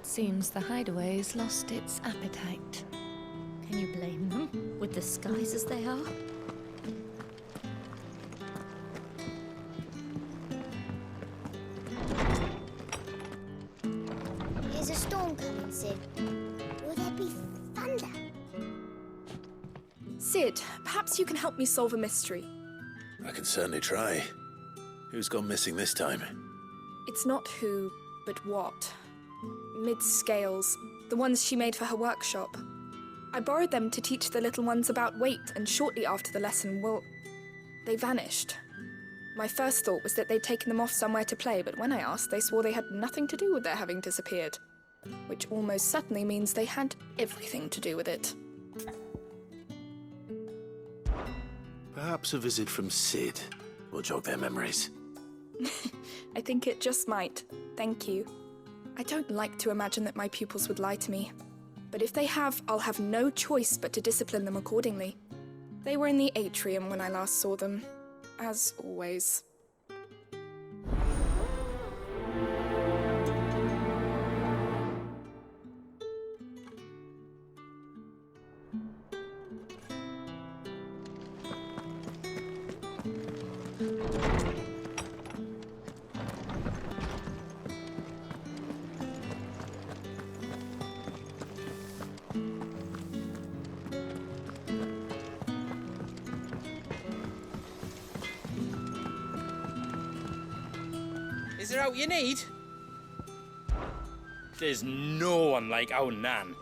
Seems the hideaway's lost its appetite. Can you blame them, with the skies as they are? Is a storm coming, Sid? Will there be thunder? Sid, perhaps you can help me solve a mystery. I can certainly try. Who's gone missing this time? It's not who, but what. Mid's scales, the ones she made for her workshop. I borrowed them to teach the little ones about weight, and shortly after the lesson, well, they vanished. My first thought was that they'd taken them off somewhere to play, but when I asked, they swore they had nothing to do with their having disappeared. Which almost certainly means they had everything to do with it. Perhaps a visit from Sid will jog their memories. I think it just might. Thank you. I don't like to imagine that my pupils would lie to me. But if they have, I'll have no choice but to discipline them accordingly. They were in the atrium when I last saw them, as always. Is there out you need? There's no one like our Nan.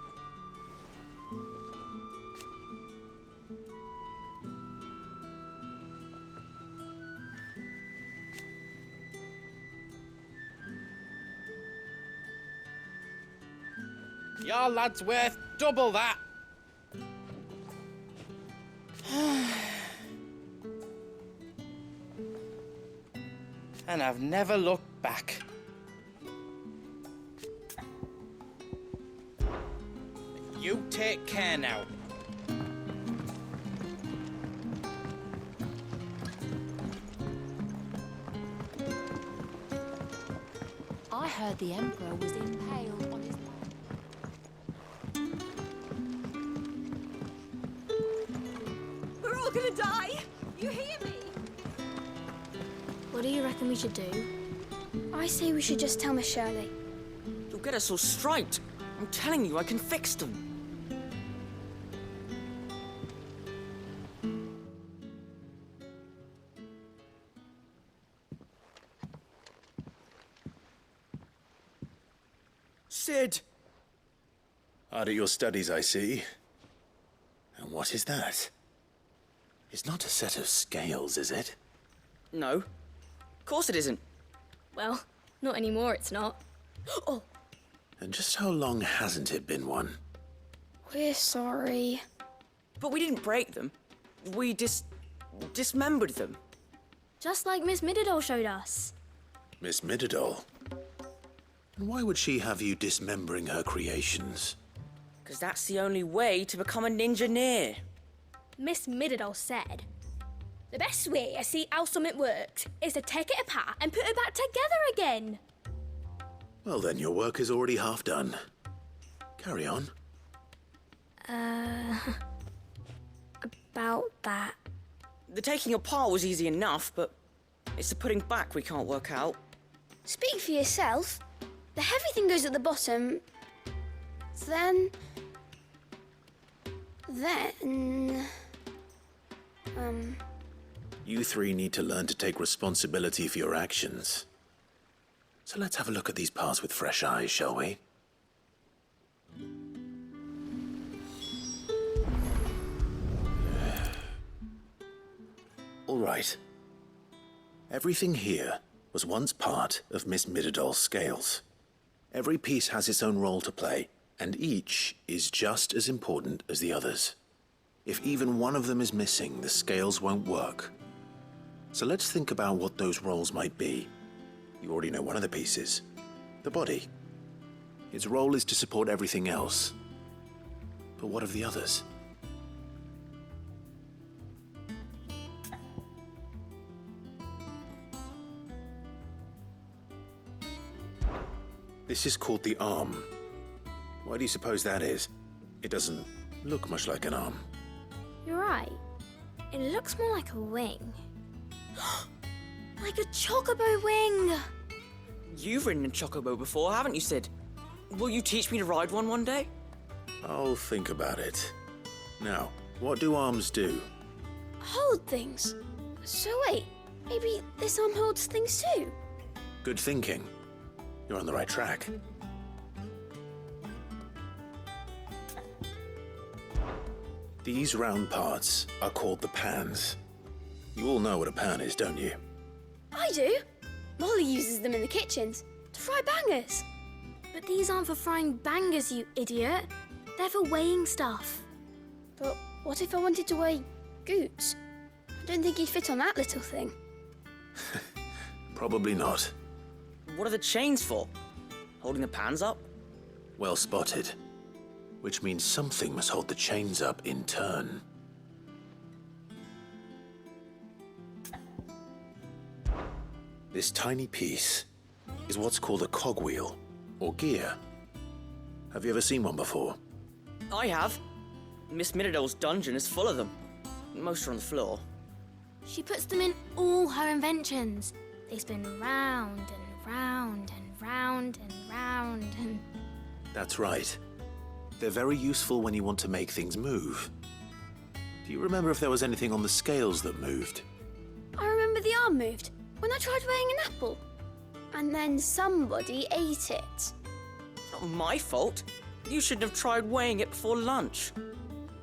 Your lad's worth double that. And I've never looked back. You take care now. I heard the Emperor was impaled on his... We're all gonna die! You hear me? What do you reckon we should do? I say we should just tell Miss Shirley. You'll get us all striped. I'm telling you, I can fix them. Sid! Hard at your studies, I see. And what is that? It's not a set of scales, is it? No. Of course it isn't. Well, not anymore, it's not. Oh! And just how long hasn't it been one? We're sorry. But we didn't break them. We dismembered them. Just like Miss Mididol showed us. Miss Mididol? And why would she have you dismembering her creations? Because that's the only way to become a ninja-neer. Miss Mididol said, the best way to see how something works is to take it apart and put it back together again. Well then, your work is already half done. Carry on. About that. The taking apart was easy enough, but it's the putting back we can't work out. Speak for yourself. The heavy thing goes at the bottom. Then... You three need to learn to take responsibility for your actions. So let's have a look at these parts with fresh eyes, shall we? All right. Everything here was once part of Miss Mididol's scales. Every piece has its own role to play, and each is just as important as the others. If even one of them is missing, the scales won't work. So let's think about what those roles might be. You already know one of the pieces, the body. Its role is to support everything else. But what of the others? This is called the arm. Why do you suppose that is? It doesn't look much like an arm. You're right. It looks more like a wing. Like a chocobo wing! You've ridden a chocobo before, haven't you, Sid? Will you teach me to ride one day? I'll think about it. Now, what do arms do? Hold things. So wait, maybe this arm holds things too? Good thinking. You're on the right track. These round parts are called the pans. You all know what a pan is, don't you? I do. Molly uses them in the kitchens to fry bangers. But these aren't for frying bangers, you idiot. They're for weighing stuff. But what if I wanted to weigh Goots? I don't think he'd fit on that little thing. Probably not. What are the chains for? Holding the pans up? Well spotted. Which means something must hold the chains up in turn. This tiny piece is what's called a cogwheel, or gear. Have you ever seen one before? I have. Miss Midadol's dungeon is full of them. Most are on the floor. She puts them in all her inventions. They spin round and round and round and round and... That's right. They're very useful when you want to make things move. Do you remember if there was anything on the scales that moved? I remember the arm moved when I tried weighing an apple. And then somebody ate it. It's not my fault. You should have tried weighing it before lunch.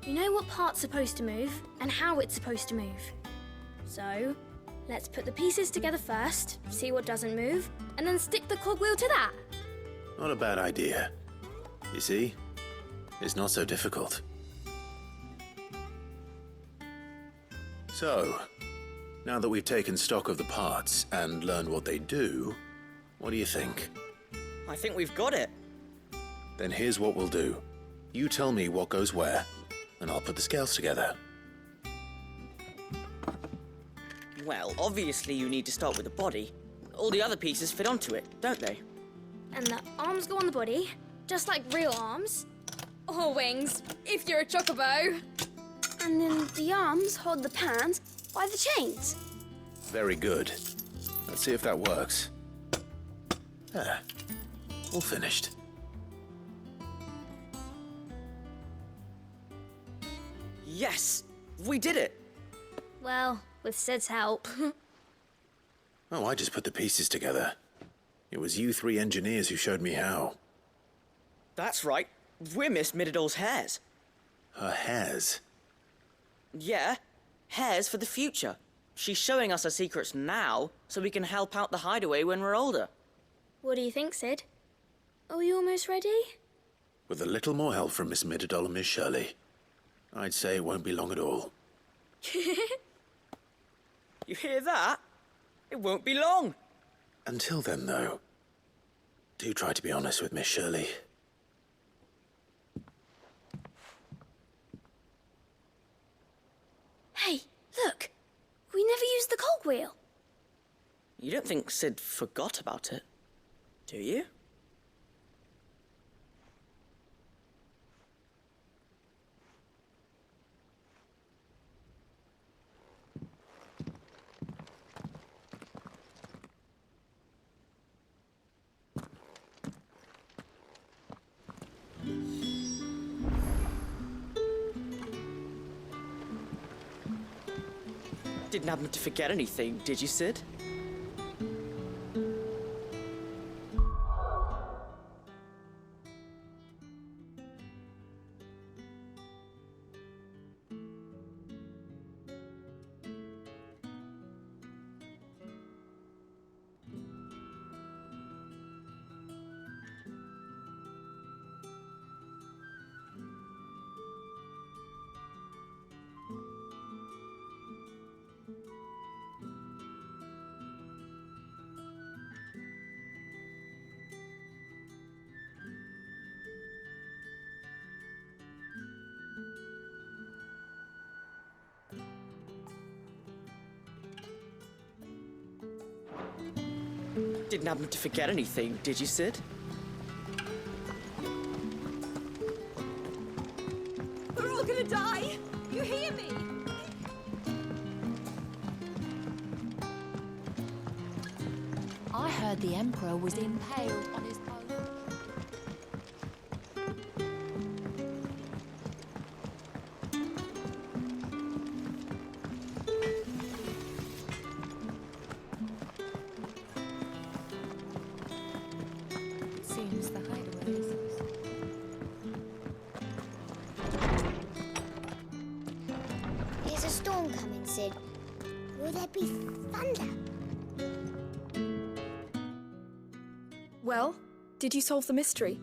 You know what part's supposed to move and how it's supposed to move. So, let's put the pieces together first, see what doesn't move, and then stick the cogwheel to that. Not a bad idea. You see? It's not so difficult. So, now that we've taken stock of the parts and learned what they do, what do you think? I think we've got it. Then here's what we'll do. You tell me what goes where, and I'll put the scales together. Well, obviously you need to start with the body. All the other pieces fit onto it, don't they? And the arms go on the body, just like real arms. Or wings, if you're a chocobo. And then the arms hold the pans by the chains. Very good. Let's see if that works. There. All finished. Yes! We did it! Well, with Sid's help. Oh, I just put the pieces together. It was you three engineers who showed me how. That's right. We're Miss Midadol's hares. Her hairs. Yeah, hares for the future. She's showing us her secrets now, so we can help out the hideaway when we're older. What do you think, Sid? Are we almost ready? With a little more help from Miss Midadol and Miss Shirley, I'd say it won't be long at all. You hear that? It won't be long. Until then, though, do try to be honest with Miss Shirley. Hey, look. We never used the cogwheel. You don't think Sid forgot about it, do you? Didn't happen to forget anything, did you, Sid? Didn't happen to forget anything, did you, Sid? We're all gonna die! You hear me? I heard the Emperor was impaled on his boat. It seems the hideaways. There's a storm coming, Sid. Will there be thunder? Well, did you solve the mystery?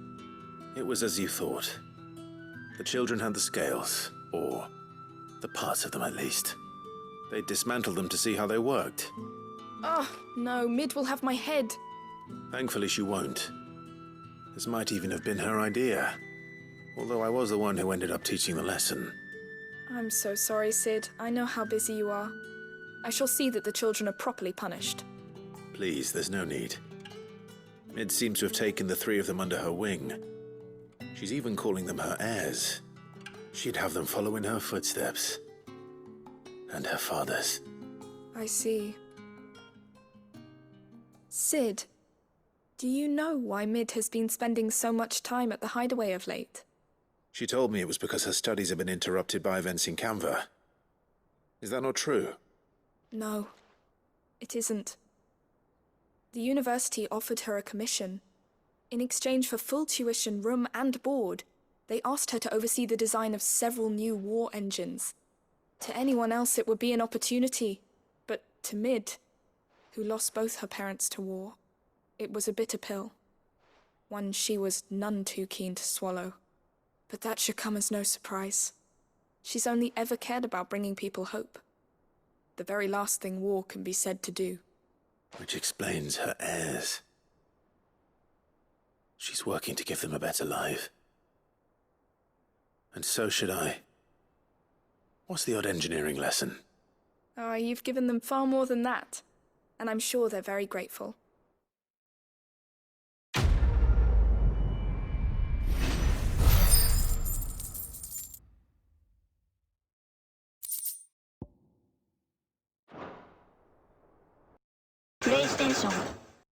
It was as you thought. The children had the scales, or the parts of them at least. They dismantled them to see how they worked. Oh, no, Mid will have my head. Thankfully, she won't. This might even have been her idea, although I was the one who ended up teaching the lesson. I'm so sorry, Sid. I know how busy you are. I shall see that the children are properly punished. Please, there's no need. Mid seems to have taken the three of them under her wing. She's even calling them her heirs. She'd have them follow in her footsteps. And her father's. I see. Sid, do you know why Mid has been spending so much time at the hideaway of late? She told me it was because her studies have been interrupted by events in Canva. Is that not true? No, it isn't. The university offered her a commission. In exchange for full tuition, room and board, they asked her to oversee the design of several new war engines. To anyone else it would be an opportunity, but to Mid, who lost both her parents to war, it was a bitter pill. One she was none too keen to swallow. But that should come as no surprise. She's only ever cared about bringing people hope. The very last thing war can be said to do. Which explains her heirs. She's working to give them a better life. And so should I. What's the odd engineering lesson? Oh, you've given them far more than that. And I'm sure they're very grateful. PlayStation